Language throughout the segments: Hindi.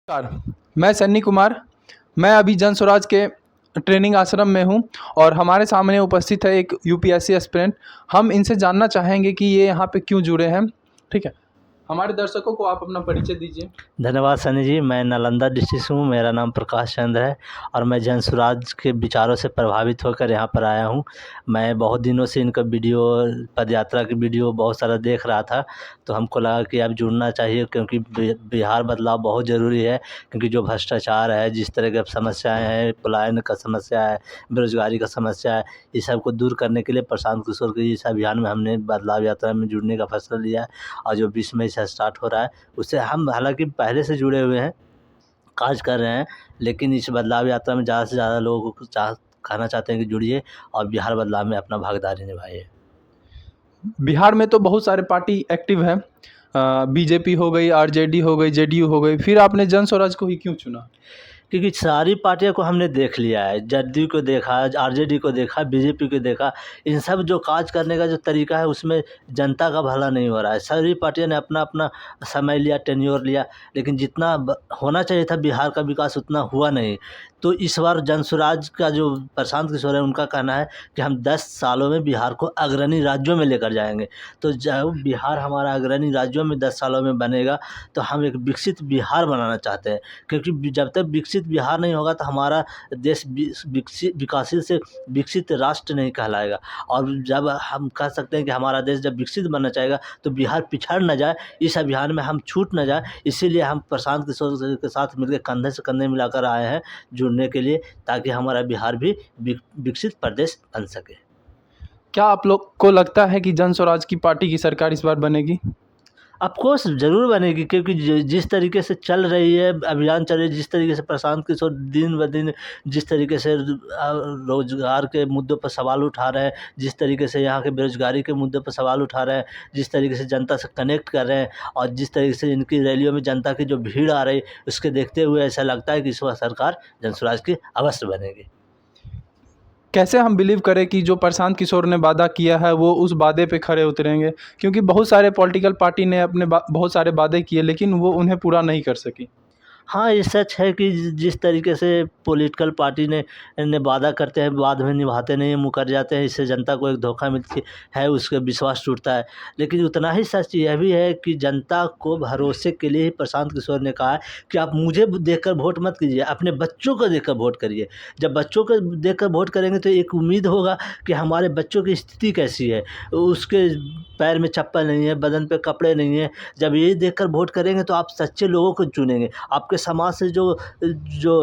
नमस्कार, मैं सन्नी कुमार। मैं अभी जन स्वराज के ट्रेनिंग आश्रम में हूँ और हमारे सामने उपस्थित है एक यूपीएससी एस्पिरेंट। हम इनसे जानना चाहेंगे कि ये यहाँ पे क्यों जुड़े हैं। ठीक है, हमारे दर्शकों को आप अपना परिचय दीजिए। धन्यवाद सनी जी। मैं नालंदा डिस्ट्रिक्ट से हूँ। मेरा नाम प्रकाश चंद्र है और मैं जन स्वराज के विचारों से प्रभावित होकर यहाँ पर आया हूँ। मैं बहुत दिनों से इनका वीडियो, पदयात्रा की वीडियो बहुत सारा देख रहा था, तो हमको लगा कि अब जुड़ना चाहिए, क्योंकि बिहार बदलाव बहुत ज़रूरी है। क्योंकि जो भ्रष्टाचार है, जिस तरह की समस्याएँ हैं, पलायन का समस्या है, बेरोजगारी का समस्या है, इस सब को दूर करने के लिए प्रशांत किशोर के इस अभियान में हमने बदलाव यात्रा में जुड़ने का फैसला लिया है। और जो 20 मई से स्टार्ट हो रहा है, उससे हम हालांकि पहले से जुड़े हुए हैं, काज कर रहे हैं, लेकिन इस बदलाव यात्रा में ज़्यादा से ज़्यादा लोगों को कहना चाहते हैं कि जुड़िए और बिहार बदलाव में अपना भागीदारी निभाइए। बिहार में तो बहुत सारे पार्टी एक्टिव हैं। बीजेपी हो गई, आरजेडी हो गई, जेडीयू हो गई, फिर आपने जन स्वराज को ही क्यों चुना? क्योंकि सारी पार्टियों को हमने देख लिया है। जदयू को देखा, आरजेडी को देखा, बीजेपी को देखा। इन सब जो काज करने का जो तरीका है, उसमें जनता का भला नहीं हो रहा है। सारी पार्टियों ने अपना अपना समय लिया, टेन्योर लिया, लेकिन जितना होना चाहिए था बिहार का विकास, उतना हुआ नहीं। तो इस बार जन स्वराज का जो प्रशांत किशोर है, उनका कहना है कि हम 10 सालों में बिहार को अग्रणी राज्यों में लेकर जाएंगे। तो जब बिहार हमारा अग्रणी राज्यों में 10 सालों में बनेगा, तो हम एक विकसित बिहार बनाना चाहते हैं। क्योंकि जब तक विकसित बिहार नहीं होगा, तो हमारा देश विकासशील से विकसित राष्ट्र नहीं कहलाएगा। और जब हम कह सकते हैं कि हमारा देश जब विकसित बनना चाहेगा, तो बिहार पिछड़ न जाए, इस अभियान में हम छूट न जाए, इसीलिए हम प्रशांत किशोर के साथ मिलकर कंधे से कंधे मिलाकर आए हैं जुड़ने के लिए, ताकि हमारा बिहार भी विकसित प्रदेश बन सके। क्या आप लोग को लगता है कि जन स्वराज की पार्टी की सरकार इस बार बनेगी? ऑफकोर्स ज़रूर बनेगी, क्योंकि जिस तरीके से चल रही है, अभियान चल रही है, जिस तरीके से प्रशांत किशोर दिन ब दिन जिस तरीके से रोजगार के मुद्दों पर सवाल उठा रहे हैं, जिस तरीके से यहाँ के बेरोजगारी के मुद्दे पर सवाल उठा रहे हैं, जिस तरीके से जनता से कनेक्ट कर रहे हैं, और जिस तरीके से इनकी रैलियों में जनता की जो भीड़ आ रही है, उसके देखते हुए ऐसा लगता है कि इस बार सरकार जन स्वराज की अवश्य बनेगी। कैसे हम बिलीव करें कि जो प्रशांत किशोर ने वादा किया है वो उस वादे पे खरे उतरेंगे? क्योंकि बहुत सारे पॉलिटिकल पार्टी ने अपने बहुत सारे वादे किए, लेकिन वो उन्हें पूरा नहीं कर सकी। हाँ, ये सच है कि जिस तरीके से पॉलिटिकल पार्टी ने वादा करते हैं, बाद में निभाते नहीं हैं, मुकर जाते हैं, इससे जनता को एक धोखा मिलती है, उसका विश्वास टूटता है। लेकिन उतना ही सच यह भी है कि जनता को भरोसे के लिए ही प्रशांत किशोर ने कहा है कि आप मुझे देखकर वोट मत कीजिए, अपने बच्चों को देखकर वोट करिए। जब बच्चों को देखकर वोट करेंगे, तो एक उम्मीद होगा कि हमारे बच्चों की स्थिति कैसी है, उसके पैर में चप्पल नहीं है, बदन पे कपड़े नहीं है। जब ये देखकर वोट करेंगे, तो आप सच्चे लोगों को चुनेंगे। आपके समाज से जो जो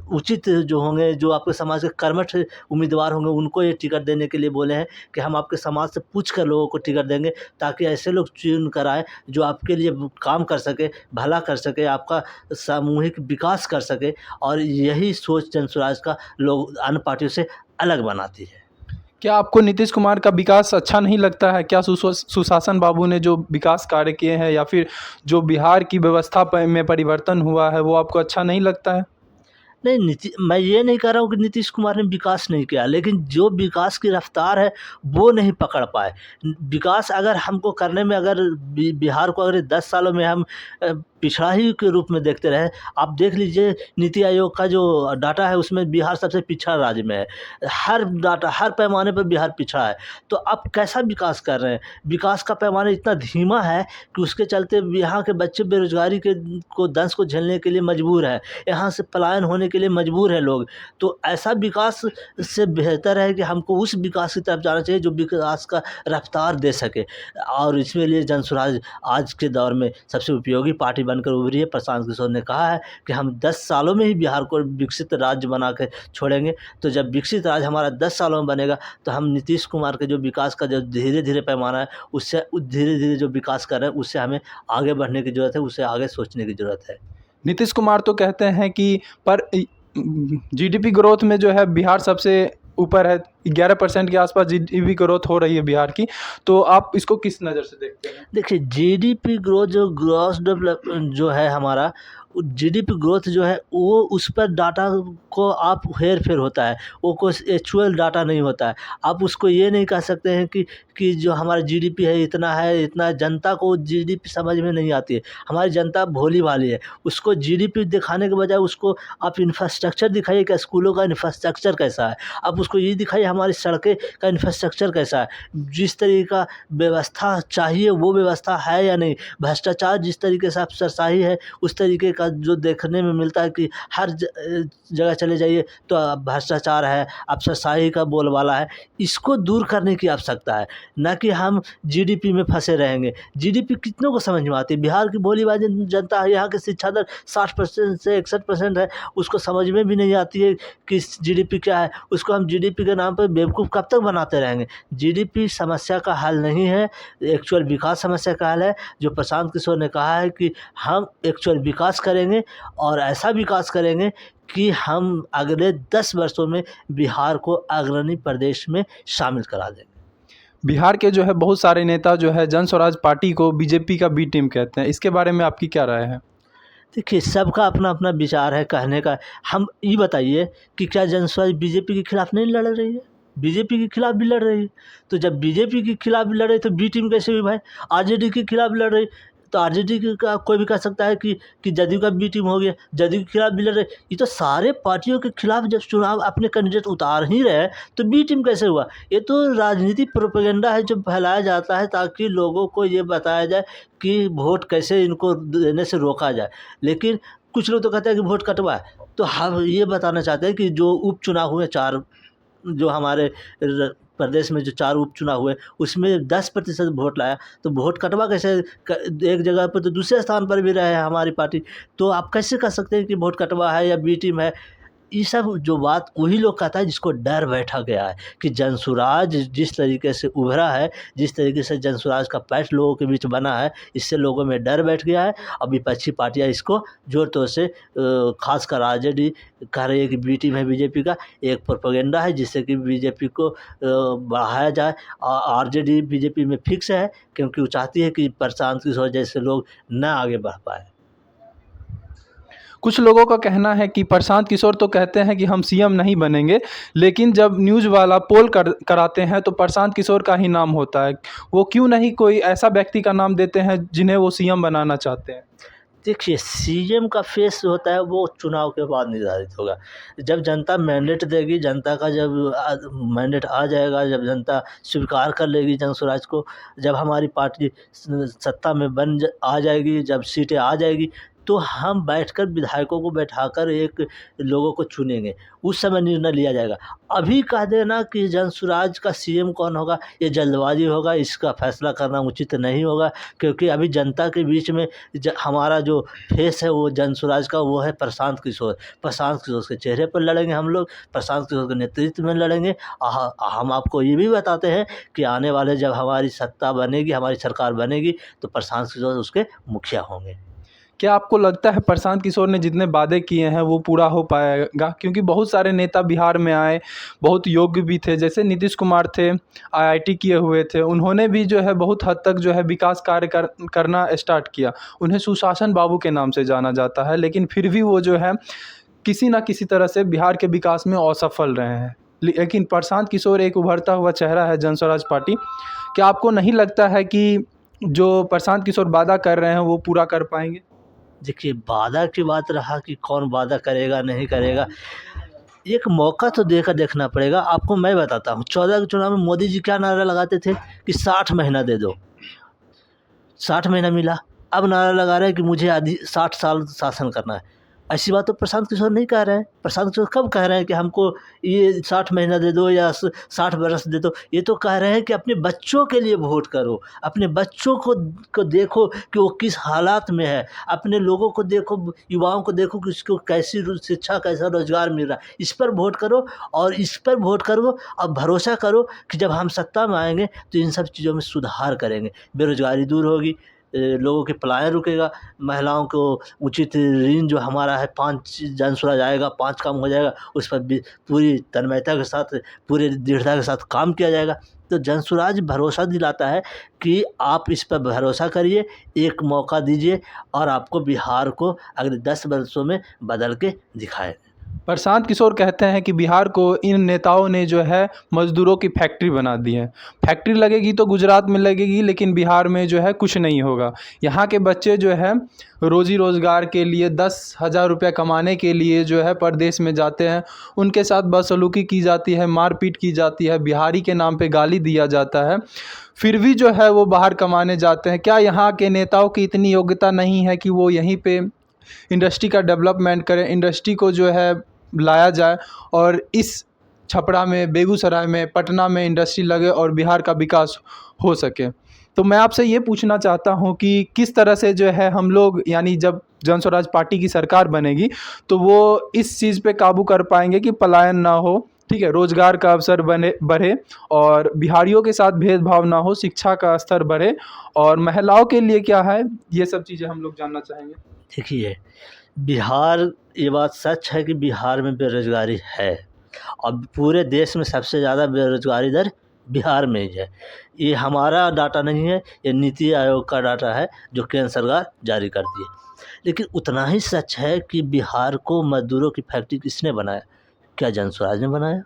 उचित जो होंगे, जो आपके समाज के कर्मठ उम्मीदवार होंगे, उनको ये टिकट देने के लिए बोले हैं कि हम आपके समाज से पूछ कर लोगों को टिकट देंगे, ताकि ऐसे लोग चुन कर आए जो आपके लिए काम कर सके, भला कर सके, आपका सामूहिक विकास कर सके। और यही सोच जन स्वराज का लोग अन्य पार्टियों से अलग बनाती है। क्या आपको नीतीश कुमार का विकास अच्छा नहीं लगता है? क्या सुशासन बाबू ने जो विकास कार्य किए हैं, या फिर जो बिहार की व्यवस्था में परिवर्तन हुआ है, वो आपको अच्छा नहीं लगता है? नहीं, मैं ये नहीं कह रहा हूँ कि नीतीश कुमार ने विकास नहीं किया, लेकिन जो विकास की रफ्तार है, वो नहीं पकड़ पाए। विकास अगर हमको करने में, अगर बिहार को अगर 10 सालों में हम पिछड़ा ही के रूप में देखते रहे। आप देख लीजिए, नीति आयोग का जो डाटा है, उसमें बिहार सबसे पिछड़ा राज्य में है। हर डाटा, हर पैमाने पर बिहार पिछड़ा है। तो आप कैसा विकास कर रहे हैं? विकास का पैमाना इतना धीमा है कि उसके चलते यहाँ के बच्चे बेरोजगारी के दंश को झेलने के लिए मजबूर है, यहाँ से पलायन होने के लिए मजबूर है लोग। तो ऐसा विकास से बेहतर है कि हमको उस विकास की तरफ जाना चाहिए जो विकास का रफ्तार दे सके। और इसके लिए जन स्वराज आज के दौर में सबसे उपयोगी पार्टी बनकर उभरी है। प्रशांत किशोर ने कहा है कि हम 10 सालों में ही बिहार को विकसित राज्य बना के छोड़ेंगे। तो जब विकसित राज्य हमारा 10 सालों में बनेगा, तो हम नीतीश कुमार के जो विकास का जो धीरे धीरे पैमाना है, उससे धीरे धीरे जो विकास कर रहे हैं, उससे हमें आगे बढ़ने की ज़रूरत है, उससे आगे सोचने की ज़रूरत है। नीतीश कुमार तो कहते हैं कि पर जीडीपी ग्रोथ में जो है बिहार सबसे ऊपर है। 11% के आसपास जीडीपी ग्रोथ हो रही है बिहार की। तो आप इसको किस नज़र से देखते हैं? देखिए, जीडीपी ग्रोथ, जो ग्रॉस डेवलपमेंट जो है हमारा, जीडीपी ग्रोथ जो है वो उस पर डाटा को आप हेर फेर होता है, वो कोई एक्चुअल डाटा नहीं होता है। आप उसको ये नहीं कह सकते हैं कि जो हमारा जीडीपी है इतना, जनता को जीडीपी समझ में नहीं आती है। हमारी जनता भोली भाली है, उसको जीडीपी दिखाने के बजाय उसको आप इंफ्रास्ट्रक्चर दिखाइए कि स्कूलों का इंफ्रास्ट्रक्चर कैसा है, आप उसको ये दिखाइए हमारी सड़कें का इंफ्रास्ट्रक्चर कैसा है, जिस तरीके का व्यवस्था चाहिए वो व्यवस्था है या नहीं, भ्रष्टाचार जिस तरीके से अफसरशाही है उस तरीके का जो देखने में मिलता है कि हर जगह चले जाइए तो भ्रष्टाचार है, अफसरशाही का बोलबाला है, इसको दूर करने की आवश्यकता है, न कि हम जीडीपी में फंसे रहेंगे। जीडीपी कितनों को समझ में आती है? बिहार की भोली भाली जनता है, यहाँ की शिक्षा दर 60% से 61% है, उसको समझ में भी नहीं आती है कि जीडीपी क्या है। उसको हम जीडीपी के नाम पर बेवकूफ़ कब तक बनाते रहेंगे? जीडीपी समस्या का हल नहीं है, एक्चुअल विकास समस्या का हल है। जो प्रशांत किशोर ने कहा है कि हम एक्चुअल विकास करेंगे और ऐसा विकास करेंगे कि हम अगले 10 वर्षों में बिहार को अग्रणी प्रदेश में शामिल करा देंगे। बिहार के जो है बहुत सारे नेता जो है जन स्वराज पार्टी को बीजेपी का बी टीम कहते हैं, इसके बारे में आपकी क्या राय है? देखिए, सबका अपना अपना विचार है कहने का। हम ये बताइए कि क्या जन स्वराज बीजेपी के खिलाफ नहीं लड़ रही है? बीजेपी के खिलाफ भी लड़ रही है। तो जब बीजेपी के खिलाफ भी लड़ रही तो बी टीम कैसे हुई भाई? आरजेडी के खिलाफ लड़ रही तो आरजेडी का कोई भी कह सकता है कि जदयू का बी टीम हो गया, जदयू के खिलाफ भी लड़ रही। ये तो सारे पार्टियों के खिलाफ जब चुनाव अपने कैंडिडेट उतार ही रहे तो बी टीम कैसे हुआ? ये तो राजनीतिक प्रोपेगेंडा है जो फैलाया जाता है ताकि लोगों को ये बताया जाए कि वोट कैसे इनको देने से रोका जाए। लेकिन कुछ लोग तो कहते हैं कि वोट कटवा है। तो हम ये बताना चाहते हैं कि जो उपचुनाव हुए 4, जो हमारे प्रदेश में जो 4 उपचुनाव हुए उसमें 10% वोट लाया, तो वोट कटवा कैसे? एक जगह पर तो दूसरे स्थान पर भी रहे है हमारी पार्टी, तो आप कैसे कह सकते हैं कि वोट कटवा है या बी टीम है? ये सब जो बात वही लोग कहता है जिसको डर बैठा गया है कि जनसुराज जिस तरीके से उभरा है, जिस तरीके से जनसुराज का पैठ लोगों के बीच बना है, इससे लोगों में डर बैठ गया है। अब विपक्षी पार्टियां इसको जोर तौर से खासकर आरजेडी कह रही है कि बी टीम है बीजेपी का, एक प्रोपेगेंडा है जिससे कि बीजेपी को बढ़ाया जाए। आरजेडी बीजेपी में फिक्स है क्योंकि वो चाहती है कि प्रशांत किशोर जैसे लोग न आगे बढ़ पाए। कुछ लोगों का कहना है कि प्रशांत किशोर तो कहते हैं कि हम सीएम नहीं बनेंगे, लेकिन जब न्यूज़ वाला पोल कराते हैं तो प्रशांत किशोर का ही नाम होता है। वो क्यों नहीं कोई ऐसा व्यक्ति का नाम देते हैं जिन्हें वो सीएम बनाना चाहते हैं? देखिए, सीएम का फेस होता है वो चुनाव के बाद निर्धारित होगा। जब जनता मैंडेट देगी, जनता का जब मैंडेट आ जाएगा, जब जनता स्वीकार कर लेगी जनसुराज को, जब हमारी पार्टी सत्ता में आ जाएगी, जब सीटें आ जाएगी, तो हम बैठकर विधायकों को बैठाकर एक लोगों को चुनेंगे, उस समय निर्णय लिया जाएगा। अभी कह देना कि जनसुराज का सीएम कौन होगा, ये जल्दबाजी होगा, इसका फैसला करना उचित नहीं होगा। क्योंकि अभी जनता के बीच में हमारा जो फेस है वो जनसुराज का वो है प्रशांत किशोर। प्रशांत किशोर के चेहरे पर लड़ेंगे हम लोग, प्रशांत किशोर के नेतृत्व में लड़ेंगे। हम आपको ये भी बताते हैं कि आने वाले जब हमारी सत्ता बनेगी, हमारी सरकार बनेगी, तो प्रशांत किशोर उसके मुखिया होंगे। क्या आपको लगता है प्रशांत किशोर ने जितने वादे किए हैं वो पूरा हो पाएगा? क्योंकि बहुत सारे नेता बिहार में आए, बहुत योग्य भी थे, जैसे नीतीश कुमार थे, आईआईटी किए हुए थे, उन्होंने भी जो है बहुत हद तक जो है विकास कार्य करना स्टार्ट किया। उन्हें सुशासन बाबू के नाम से जाना जाता है, लेकिन फिर भी वो जो है किसी न किसी तरह से बिहार के विकास में असफल रहे हैं। लेकिन प्रशांत किशोर एक उभरता हुआ चेहरा है जन स्वराज पार्टी। क्या आपको नहीं लगता है कि जो प्रशांत किशोर वादा कर रहे हैं वो पूरा कर पाएंगे? देखिए, वादा की बात रहा कि कौन वादा करेगा नहीं करेगा, एक मौका तो देकर देखना पड़ेगा। आपको मैं बताता हूँ, 14 के चुनाव में मोदी जी क्या नारा लगाते थे कि 60 महीना दे दो, 60 महीना मिला। अब नारा लगा रहे हैं कि मुझे 60 साल शासन करना है। ऐसी बात तो प्रशांत किशोर नहीं कह रहे हैं। प्रशांत किशोर कब कह रहे हैं कि हमको ये 60 महीना दे दो या 60 बरस दे दो? ये तो कह रहे हैं कि अपने बच्चों के लिए वोट करो, अपने बच्चों को देखो कि वो किस हालात में है, अपने लोगों को देखो, युवाओं को देखो कि उसको कैसी शिक्षा, कैसा रोजगार मिल रहा है, इस पर वोट करो। और इस पर वोट करो और भरोसा करो कि जब हम सत्ता में आएंगे तो इन सब चीज़ों में सुधार करेंगे, बेरोजगारी दूर होगी, लोगों के पलायन रुकेगा, महिलाओं को उचित ऋण जो हमारा है 5 जनसुराज आएगा, 5 काम हो जाएगा, उस पर भी पूरी तन्मयता के साथ, पूरी दृढ़ता के साथ काम किया जाएगा। तो जन स्वराज भरोसा दिलाता है कि आप इस पर भरोसा करिए, एक मौका दीजिए और आपको बिहार को अगले 10 वर्षों में बदल के दिखाएँ। प्रशांत किशोर कहते हैं कि बिहार को इन नेताओं ने जो है मज़दूरों की फैक्ट्री बना दी है। फैक्ट्री लगेगी तो गुजरात में लगेगी, लेकिन बिहार में जो है कुछ नहीं होगा। यहाँ के बच्चे जो है रोज़ी रोज़गार के लिए 10,000 रुपये कमाने के लिए जो है परदेश में जाते हैं। उनके साथ बदसलूकी की जाती है, मारपीट की जाती है, बिहारी के नाम पे गाली दिया जाता है। फिर भी जो है वो बाहर कमाने जाते हैं। क्या यहाँ के नेताओं की इतनी योग्यता नहीं है कि वो यहीं पे इंडस्ट्री का डेवलपमेंट करें, इंडस्ट्री को जो है लाया जाए और इस छपरा में, बेगूसराय में, पटना में इंडस्ट्री लगे और बिहार का विकास हो सके। तो मैं आपसे ये पूछना चाहता हूँ कि किस तरह से जो है हम लोग, यानी जब जन स्वराज पार्टी की सरकार बनेगी तो वो इस चीज़ पे काबू कर पाएंगे कि पलायन ना हो, ठीक है, रोज़गार का अवसर बढ़े और बिहारियों के साथ भेदभाव ना हो, शिक्षा का स्तर बढ़े और महिलाओं के लिए क्या है, ये सब चीज़ें हम लोग जानना चाहेंगे। देखिए, बिहार, ये बात सच है कि बिहार में बेरोज़गारी है और पूरे देश में सबसे ज़्यादा बेरोज़गारी दर बिहार में ही है। ये हमारा डाटा नहीं है, ये नीति आयोग का डाटा है जो केंद्र सरकार जारी करती है। लेकिन उतना ही सच है कि बिहार को मज़दूरों की फैक्ट्री किसने बनाया? क्या जन स्वराज ने बनाया?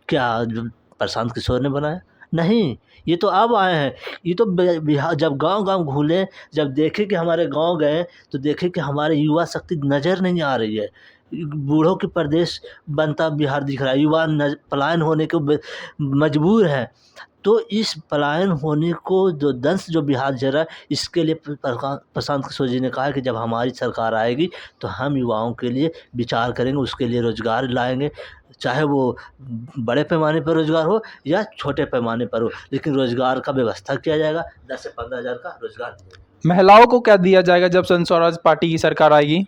क्या जो प्रशांत किशोर ने बनाया? नहीं, ये तो अब आए हैं। ये तो बिहार जब गाँव-गाँव घूमे, जब देखे कि हमारे गाँव गए, तो देखे कि हमारे युवा शक्ति नज़र नहीं आ रही है। बूढ़ों की प्रदेश बनता बिहार दिख रहा है, युवा पलायन होने को मजबूर है। तो इस पलायन होने को जो दंश जो बिहार झेल रहा है, इसके लिए प्रशांत किशोर जी ने कहा कि जब हमारी सरकार आएगी तो हम युवाओं के लिए विचार करेंगे, उसके लिए रोज़गार लाएंगे, चाहे वो बड़े पैमाने पर रोज़गार हो या छोटे पैमाने पर हो, लेकिन रोज़गार का व्यवस्था किया जाएगा। 10 से 15 हज़ार का रोज़गार दिया जाएगा। महिलाओं को क्या दिया जाएगा जब जन स्वराज पार्टी की सरकार आएगी?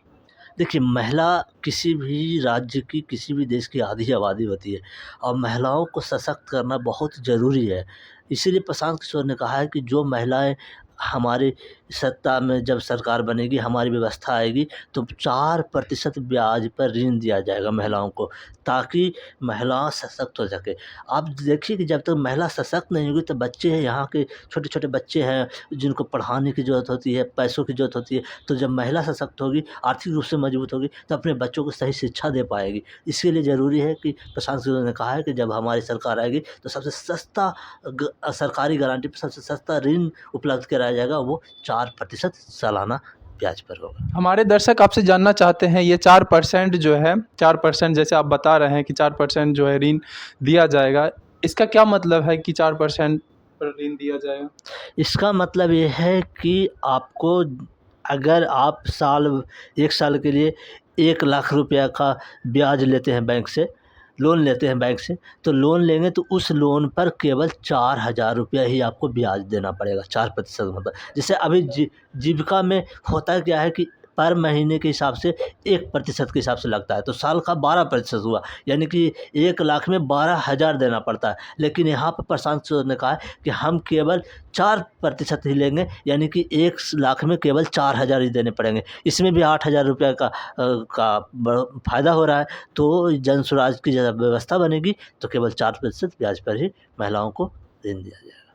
देखिए, महिला किसी भी राज्य की, किसी भी देश की आधी आबादी होती है और महिलाओं को सशक्त करना बहुत ज़रूरी है। इसीलिए प्रशांत किशोर ने कहा है कि जो महिलाएं हमारी सत्ता में जब सरकार बनेगी, हमारी व्यवस्था आएगी, तो 4% ब्याज पर ऋण दिया जाएगा महिलाओं को, ताकि महिला सशक्त हो सके। आप देखिए कि जब तक महिला सशक्त नहीं होगी तो बच्चे हैं, यहाँ के छोटे-छोटे बच्चे हैं जिनको पढ़ाने की ज़रूरत होती है, पैसों की ज़रूरत होती है। तो जब महिला सशक्त होगी, आर्थिक रूप से मजबूत होगी, तो अपने बच्चों को सही शिक्षा दे पाएगी। इसके लिए ज़रूरी है कि प्रशांत किशोर ने कहा है कि जब हमारी सरकार आएगी तो सबसे सस्ता सरकारी गारंटी पर सबसे सस्ता ऋण उपलब्ध कराया जाएगा, वो 4% सालाना ब्याज पर होगा। हमारे दर्शक आपसे जानना चाहते हैं, ये 4% जो है, 4% जैसे आप बता रहे हैं कि 4% जो है ऋण दिया जाएगा, इसका क्या मतलब है कि 4% पर ऋण दिया जाएगा? इसका मतलब ये है कि आपको, अगर आप 1 साल के लिए 1 लाख रुपया का ब्याज लेते हैं बैंक से, लोन लेते हैं बैंक से, तो लोन लेंगे तो उस लोन पर केवल 4,000 रुपया ही आपको ब्याज देना पड़ेगा, 4% मतलब। जैसे अभी जीविका में होता क्या है कि पर महीने के हिसाब से 1% के हिसाब से लगता है, तो साल का 12% हुआ, यानी कि 1 लाख में 12,000 देना पड़ता है। लेकिन यहाँ पर प्रशांत किशोर ने कहा है कि हम केवल 4% ही लेंगे, यानी कि 1 लाख में केवल 4,000 ही देने पड़ेंगे। इसमें भी 8,000 रुपये का फ़ायदा हो रहा है। तो जन स्वराज की जब व्यवस्था बनेगी तो केवल 4% ब्याज पर ही महिलाओं को ऋण दिया जाएगा।